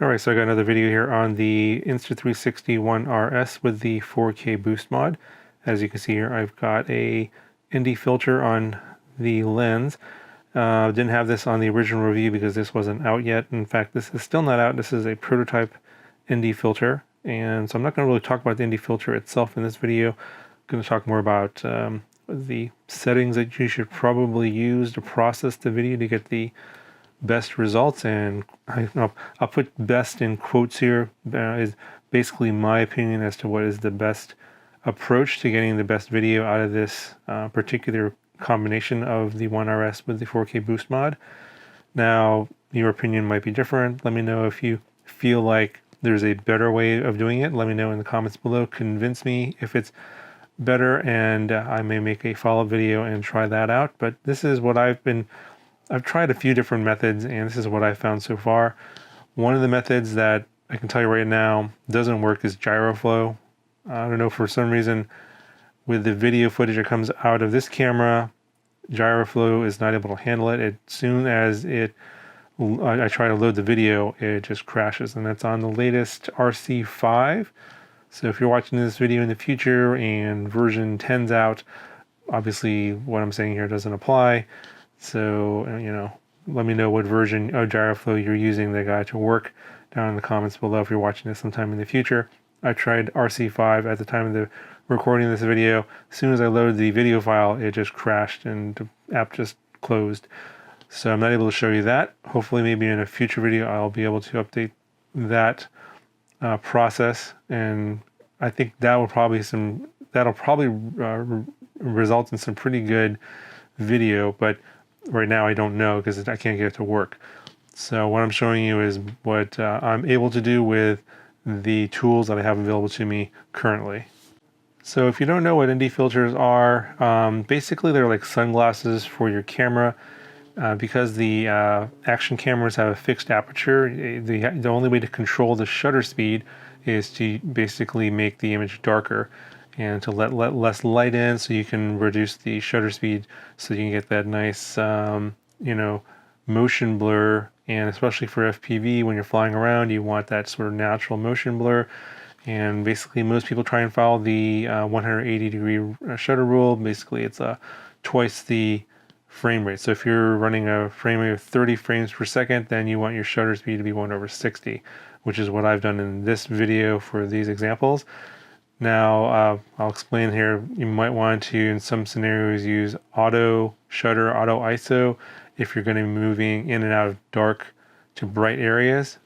Alright, so I got another video here on the Insta360 1RS with the 4K boost mod. As you can see here, I've got a ND filter on the lens. Didn't have this on the original review because this wasn't out yet. In fact, this is still not out. This is a prototype ND filter, and so I'm not going to really talk about the ND filter itself in this video. I'm going to talk more about the settings that you should probably use to process the video to get the best results, and I'll put best in quotes here. Is basically my opinion as to what is the best approach to getting the best video out of this particular combination of the 1RS with the 4K boost mod. Now, your opinion might be different. Let me know if you feel like there's a better way of doing it. Let me know in the comments below. Convince me if it's better, and I may make a follow-up video and try that out. But this is what I've tried a few different methods, and this is what I've found so far. One of the methods that I can tell you right now doesn't work is Gyroflow. I don't know, for some reason, with the video footage that comes out of this camera, Gyroflow is not able to handle it. As soon as I try to load the video, it just crashes, and that's on the latest RC5. So if you're watching this video in the future and version 10's out, obviously what I'm saying here doesn't apply. So, let me know what version of Gyroflow you're using that got to work down in the comments below if you're watching this sometime in the future. I tried RC5 at the time of the recording of this video. As soon as I loaded the video file, it just crashed and the app just closed. So I'm not able to show you that. Hopefully maybe in a future video I'll be able to update that process, and I think that'll probably result in some pretty good video, but right now I don't know because I can't get it to work. So what I'm showing you is what I'm able to do with the tools that I have available to me currently. So if you don't know what ND filters are, basically they're like sunglasses for your camera. Because the action cameras have a fixed aperture, the only way to control the shutter speed is to basically make the image darker and to let less light in, so you can reduce the shutter speed so you can get that nice motion blur. And especially for FPV, when you're flying around, you want that sort of natural motion blur. And basically most people try and follow the 180-degree shutter rule. Basically it's twice the frame rate. So if you're running a frame rate of 30 frames per second, then you want your shutter speed to be 1/60, which is what I've done in this video for these examples. Now, I'll explain here. You might want to, in some scenarios, use auto shutter, auto ISO, if you're going to be moving in and out of dark to bright areas.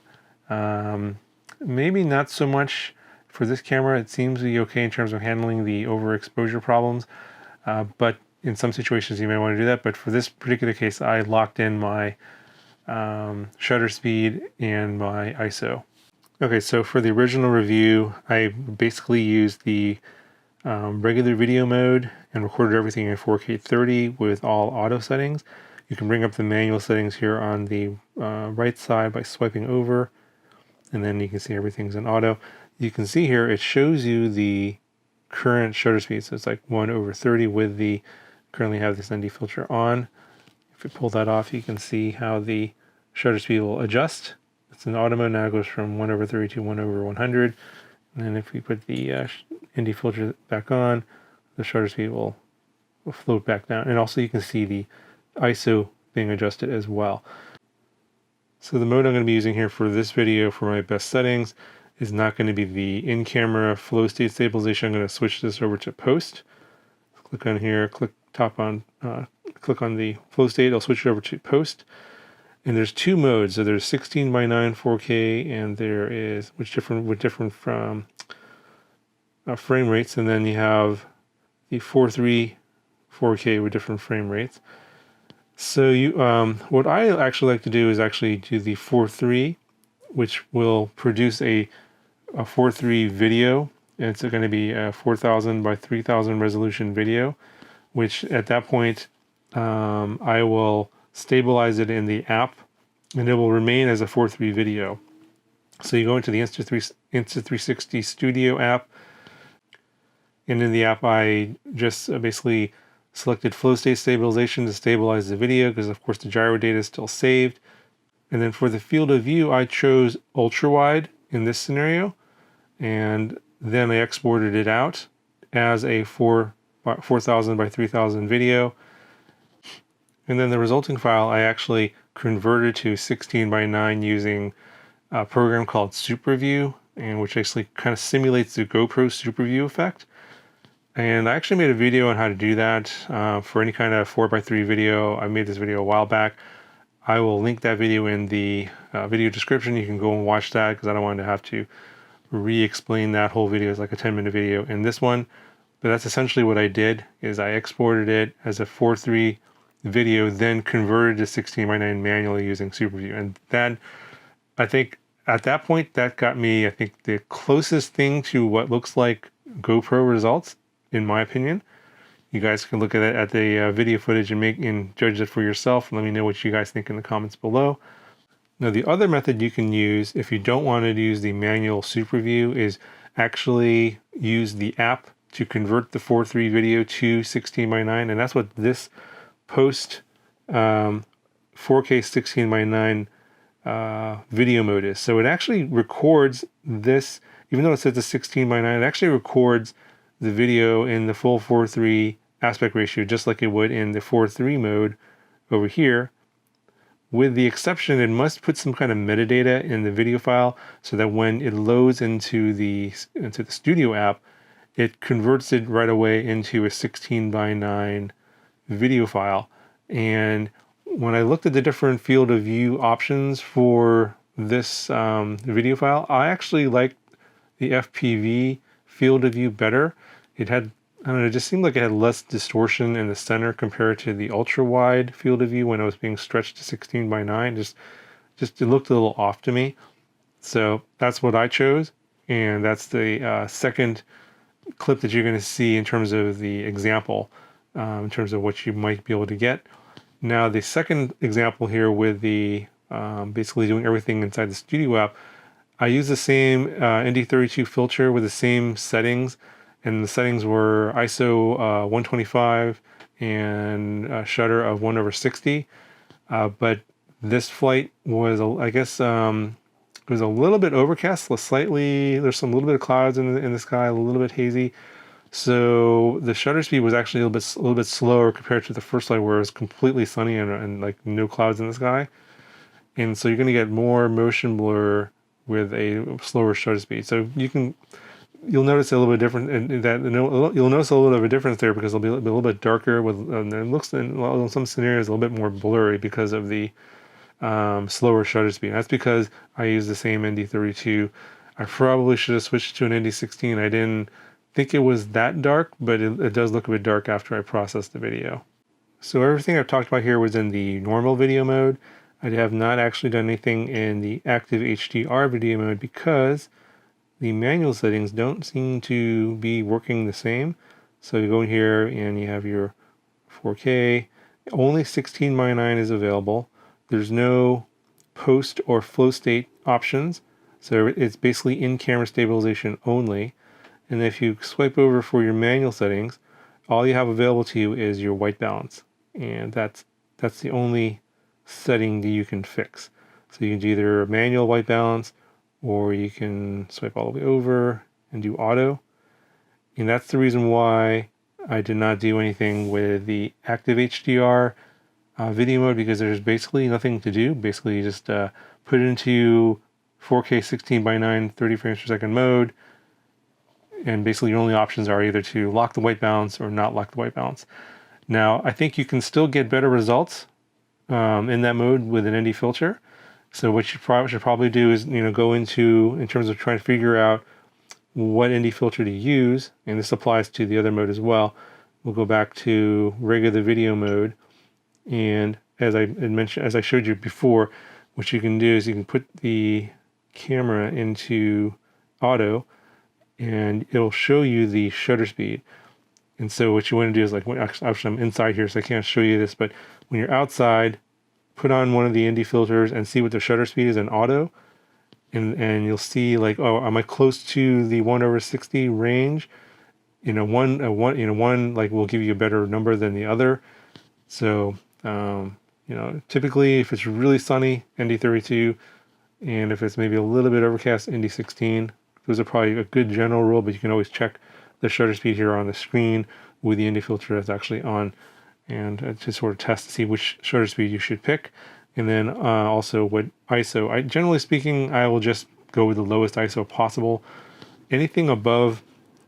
Maybe not so much for this camera. It seems to be okay in terms of handling the overexposure problems, but in some situations you may want to do that. But for this particular case, I locked in my shutter speed and my ISO. Okay, so for the original review, I basically used the regular video mode and recorded everything in 4K 30 with all auto settings. You can bring up the manual settings here on the right side by swiping over, and then you can see everything's in auto. You can see here it shows you the current shutter speed, so it's like 1/30 with the currently have this ND filter on. If you pull that off, you can see how the shutter speed will adjust. It's in auto mode now. It goes from 1/30 to 1/100. And then if we put the ND filter back on, the shutter speed will float back down. And also you can see the ISO being adjusted as well. So the mode I'm going to be using here for this video for my best settings is not going to be the in-camera flow state stabilization. I'm going to switch this over to post. Click on here, click on the flow state. I'll switch it over to post. And there's two modes. So there's 16:9 4K, and there is with different from frame rates, and then you have the 4:3 4K with different frame rates. So what I actually like to do is actually do the 4:3, which will produce a 4:3 video. And it's going to be a 4000 by 3000 resolution video, which at that point I will stabilize it in the app, and it will remain as a 4:3 video. So you go into the Insta360 Studio app, and in the app I just basically selected flow state stabilization to stabilize the video, because of course the gyro data is still saved. And then for the field of view, I chose ultra wide in this scenario, and then I exported it out as a 4000 by 3000 video. And then the resulting file I actually converted to 16 by 9 using a program called SuperView, and which actually kind of simulates the GoPro SuperView effect. And I actually made a video on how to do that for any kind of 4x3 video. I made this video a while back. I will link that video in the video description. You can go and watch that because I don't want to have to re-explain that whole video. It's like a 10-minute video in this one. But that's essentially what I did, is I exported it as a 4:3 video, then converted to 16 by 9 manually using SuperView. And that, I think at that point, that got me, I think, the closest thing to what looks like GoPro results, in my opinion. You guys can look at it at the video footage and judge it for yourself. Let me know what you guys think in the comments below. Now, the other method you can use if you don't want to use the manual SuperView is actually use the app to convert the 4:3 video to 16 by 9, and that's what this post 4K 16 by 9 video mode is. So it actually records this, even though it says a 16 by 9, it actually records the video in the full 4:3 aspect ratio, just like it would in the 4:3 mode over here. With the exception, it must put some kind of metadata in the video file so that when it loads into the Studio app, it converts it right away into a 16 by 9 video file. And when I looked at the different field of view options for this video file, I actually liked the FPV field of view better. It had, I don't know, it just seemed like it had less distortion in the center compared to the ultra wide field of view when it was being stretched to 16 by 9. Just it looked a little off to me. So that's what I chose. And that's the second clip that you're going to see in terms of the example, in terms of what you might be able to get. Now, the second example here with the basically doing everything inside the Studio app, I use the same ND32 filter with the same settings, and the settings were ISO 125 and shutter of 1/60. But this flight was, I guess, it was a little bit overcast, slightly. There's some little bit of clouds in the sky, a little bit hazy. So the shutter speed was actually a little bit slower compared to the first flight, where it was completely sunny and like no clouds in the sky. And so you're going to get more motion blur with a slower shutter speed. So you'll notice a little bit different, and that you'll notice a little bit of a difference there because it'll be a little bit darker with, and it looks in some scenarios a little bit more blurry because of the slower shutter speed. That's because I use the same ND32. I probably should have switched to an ND16. I didn't think it was that dark, but it does look a bit dark after I processed the video. So everything I've talked about here was in the normal video mode. I have not actually done anything in the active HDR video mode because the manual settings don't seem to be working the same. So you go in here and you have your 4K. Only 16 by 9 is available. There's no post or flow state options. So it's basically in-camera stabilization only. And if you swipe over for your manual settings, all you have available to you is your white balance. And that's the only setting that you can fix. So you can do either a manual white balance, or you can swipe all the way over and do auto. And that's the reason why I did not do anything with the active HDR video mode, because there's basically nothing to do. Basically, you just put it into 4K 16 by 9 30 frames per second mode, and basically your only options are either to lock the white balance or not lock the white balance. Now, I think you can still get better results in that mode with an ND filter. So what you should probably do is, go into, in terms of trying to figure out what ND filter to use, and this applies to the other mode as well. We'll go back to regular video mode, and as I mentioned, as I showed you before, what you can do is you can put the camera into auto, and it'll show you the shutter speed. And so what you want to do is, actually I'm inside here, so I can't show you this, but when you're outside, put on one of the ND filters and see what the shutter speed is in auto, and you'll see oh, am I close to the 1/60 range? One will give you a better number than the other. So You know, typically if it's really sunny, ND32, and if it's maybe a little bit overcast, ND16. Those are probably a good general rule, but you can always check the shutter speed here on the screen with the ND filter that's actually on, and to sort of test to see which shutter speed you should pick. And then also what ISO. Generally speaking, I will just go with the lowest ISO possible. Anything above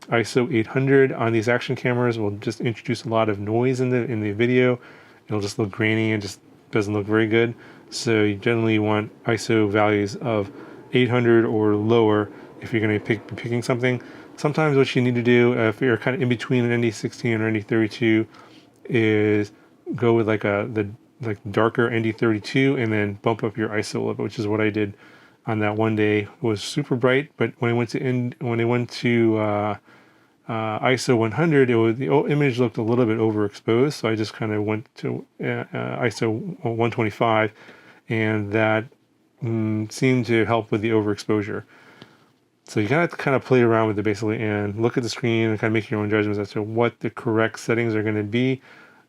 ISO 800 on these action cameras will just introduce a lot of noise in the video. It'll just look grainy and just doesn't look very good. So you generally want ISO values of 800 or lower if you're going to be picking something. Sometimes what you need to do if you're kind of in between an ND16 or ND32 is go with like the darker ND32 and then bump up your ISO a little bit, which is what I did on that one day. It was super bright, but when I went to ISO 100, the image looked a little bit overexposed, so I just kind of went to ISO 125, and that seemed to help with the overexposure. So you gotta kind of play around with it basically and look at the screen and kind of make your own judgments as to what the correct settings are going to be.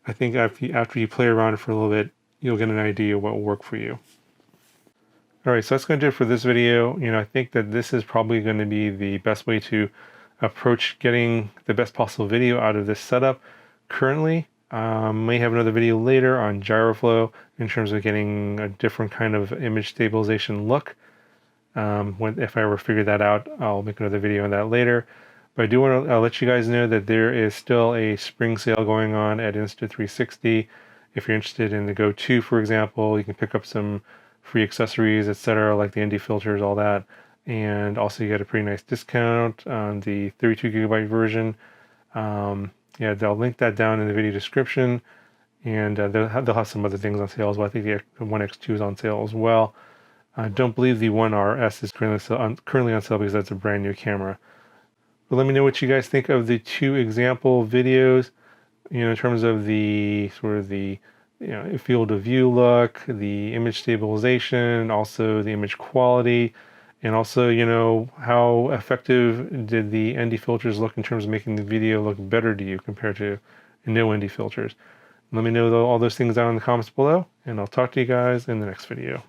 I think after you play around for a little bit, you'll get an idea what will work for you. All right, so that's going to do it for this video. You know, I think that this is probably going to be the best way to approach getting the best possible video out of this setup. Currently, may have another video later on Gyroflow in terms of getting a different kind of image stabilization look. If I ever figure that out, I'll make another video on that later. But I do want to let you guys know that there is still a spring sale going on at Insta360. If you're interested in the Go 2, for example, you can pick up some free accessories, etc., like the ND filters, all that. And also you get a pretty nice discount on the 32 gigabyte version. Yeah, they'll link that down in the video description. And they'll have some other things on sale as well. I think the 1X2 is on sale as well. I don't believe the 1RS is currently on sale because that's a brand new camera. But let me know what you guys think of the two example videos, you know, in terms of the sort of the field of view look, the image stabilization, also the image quality, and also, you know, how effective did the ND filters look in terms of making the video look better to you compared to no ND filters. Let me know all those things down in the comments below, and I'll talk to you guys in the next video.